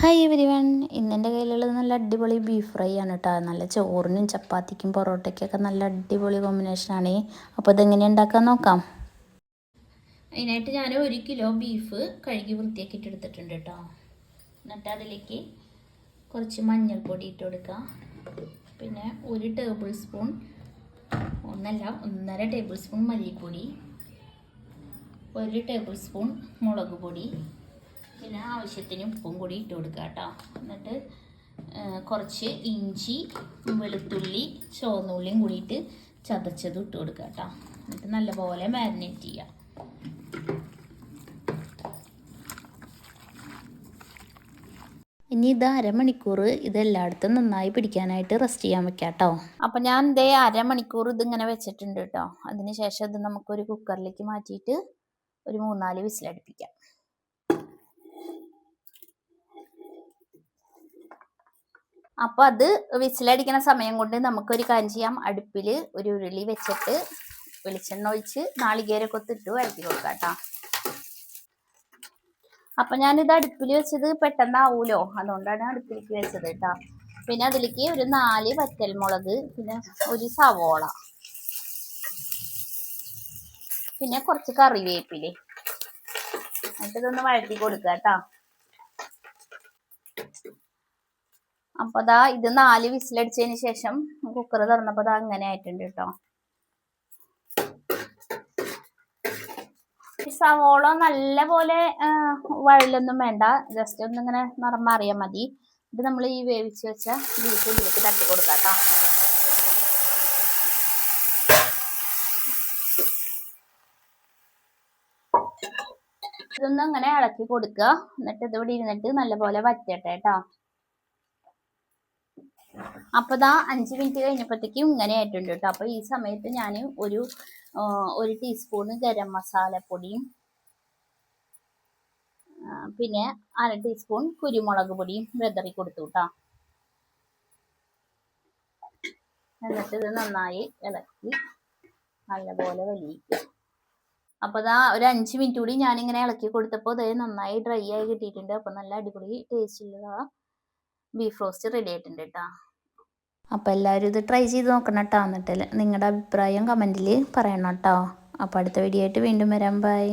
Hi everyone, ഇന്നെൻ്റെ കയ്യിലുള്ളത് നല്ല അടിപൊളി ബീഫ് ഫ്രൈ ആണ് കേട്ടോ. നല്ല ചോറിനും ചപ്പാത്തിക്കും പൊറോട്ടയ്ക്കൊക്കെ നല്ല അടിപൊളി കോമ്പിനേഷനാണ്. അപ്പോൾ ഇതെങ്ങനെ ഉണ്ടാക്കാൻ നോക്കാം. അതിനായിട്ട് ഞാൻ 1 കിലോ ബീഫ് കഴുകി വൃത്തിയാക്കിയിട്ട് എടുത്തിട്ടുണ്ട് കേട്ടോ. എന്നിട്ട് അതിലേക്ക് കുറച്ച് മഞ്ഞൾപ്പൊടി ഇട്ട് കൊടുക്കുക. പിന്നെ 1 ടേബിൾ സ്പൂൺ, 1.5 ടേബിൾ സ്പൂൺ മല്ലിപ്പൊടി, 1 ടേബിൾ സ്പൂൺ മുളക് പൊടി, പിന്നെ ആവശ്യത്തിന് ഉപ്പും കൂടി ഇട്ട് കൊടുക്കുക കേട്ടോ. എന്നിട്ട് കുറച്ച് ഇഞ്ചി, വെളുത്തുള്ളി, ചുവന്നുള്ളിയും കൂടിയിട്ട് ചതച്ചത് ഇട്ട് കൊടുക്കുക കേട്ടോ. എന്നിട്ട് നല്ലപോലെ മാരിനേറ്റ് ചെയ്യുക. ഇനി ഇത് അരമണിക്കൂർ ഇതെല്ലായിടത്തും നന്നായി പിടിക്കാനായിട്ട് റെസ്റ്റ് ചെയ്യാൻ വെക്കാം കേട്ടോ. അപ്പം ഞാൻ ഇതേ അരമണിക്കൂർ ഇതിങ്ങനെ വെച്ചിട്ടുണ്ട് കേട്ടോ. അതിന് ശേഷം ഇത് നമുക്കൊരു കുക്കറിലേക്ക് മാറ്റിയിട്ട് ഒരു 3-4 വിസിലടുപ്പിക്കാം. അപ്പോൾ അത് വിസിലടിക്കുന്ന സമയം കൊണ്ട് നമുക്കൊരു കാര്യം ചെയ്യാം. അടുപ്പിൽ ഒരു ഉരുളി വെച്ചിട്ട് വെളിച്ചെണ്ണ ഒഴിച്ച് നാളികേരമൊക്കെ ഇട്ട് വഴറ്റി കൊടുക്കാം കേട്ടോ. അപ്പം ഞാനിത് അടുപ്പിൽ വെച്ചത് പെട്ടെന്നാവൂലോ, അതുകൊണ്ടാണ് അടുപ്പിലേക്ക് വെച്ചത് കേട്ടോ. പിന്നെ അതിലേക്ക് ഒരു 4 വറ്റൽമുളക്, പിന്നെ ഒരു സവോള, പിന്നെ കുറച്ച് കറിവേപ്പില എന്നിട്ട് ഇതൊന്ന് വഴറ്റി കൊടുക്കുക കേട്ടോ. അപ്പോൾ ദാ ഇത് 4 വിസിലടിച്ചതിന് ശേഷം കുക്കർ തുറന്നപ്പോൾ ദാ അങ്ങനെ ആയിട്ടുണ്ട് കേട്ടോ. സവോള നല്ല പോലെ വഴലൊന്നും വേണ്ട, ജസ്റ്റ് ഒന്നിങ്ങനെ നിറം മാറിയാൽ മതി. ഇത് നമ്മൾ ഈ വേവിച്ച് വെച്ച ബീഫ് ഇതിലേക്ക് തട്ടി കൊടുക്കാം കേട്ടോ. ഇതൊന്നും അങ്ങനെ ഇളക്കി കൊടുക്കുക. എന്നിട്ട് ഇതിവിടെ ഇരുന്നിട്ട് നല്ലപോലെ വറ്റട്ടെ കേട്ടോ. അപ്പോൾ ദാ 5 മിനിറ്റ് കഴിഞ്ഞപ്പോഴത്തേക്കും ഇങ്ങനെ ആയിട്ടുണ്ട് കേട്ടോ. അപ്പോൾ ഈ സമയത്ത് ഞാൻ ഒരു ടീസ്പൂണ് ഗരം മസാലപ്പൊടിയും, പിന്നെ 1/2 ടീസ്പൂൺ കുരുമുളക് പൊടിയും വെതറി കൊടുത്തു കേട്ടോ. എന്നിട്ട് ഇത് നന്നായി ഇളക്കി നല്ലപോലെ വലിയിക്കുക. അപ്പോൾ ദാ ഒരു 5 മിനിറ്റ് കൂടി ഞാനിങ്ങനെ ഇളക്കി കൊടുത്തപ്പോൾ ഇത് നന്നായി ഡ്രൈ ആയി കിട്ടിയിട്ടുണ്ട്. അപ്പോൾ നല്ല അടിപൊളി ടേസ്റ്റുള്ള ബീഫ് റോസ്റ്റ് റെഡി ആയിട്ടുണ്ട് കേട്ടോ. അപ്പോൾ എല്ലാവരും ഇത് ട്രൈ ചെയ്ത് നോക്കണം കേട്ടോ. എന്നിട്ട് നിങ്ങളുടെ അഭിപ്രായം കമൻറ്റിൽ പറയണം കേട്ടോ. അപ്പോൾ അടുത്ത വീഡിയോ ആയിട്ട് വീണ്ടും വരാം. ബൈ.